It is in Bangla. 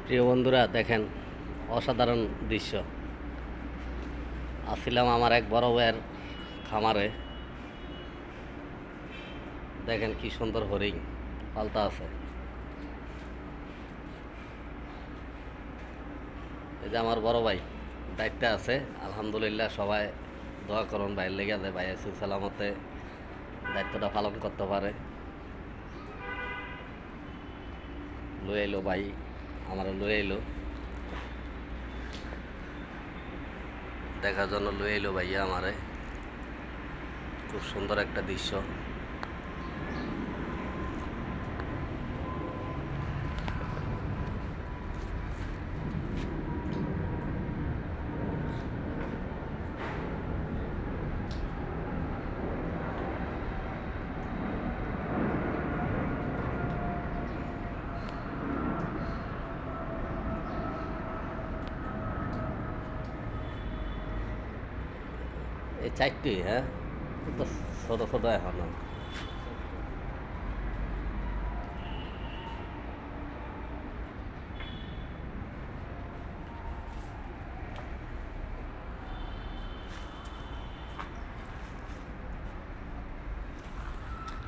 প্রিয় বন্ধুরা, দেখেন অসাধারণ দৃশ্য। আসছিলাম আমার এক বড় ভাইয়ের খামারে। দেখেন কি সুন্দর হরিণ পালতা আছে। এই যে আমার বড় ভাই দায়িত্বে আছে, আলহামদুলিল্লাহ। সবাই দোয়া করুন ভাইয়ের লেগে যায়, ভাই সালামতে দায়িত্বটা পালন করতে পারে। লয়ে এলো ভাই, আমার লয়ে এলো দেখার জন্য, লয়ে এলো ভাইয়া আমারে। খুব সুন্দর একটা দৃশ্য। এই চারটি, হ্যাঁ, তো ছোটো ছোটো এখনো।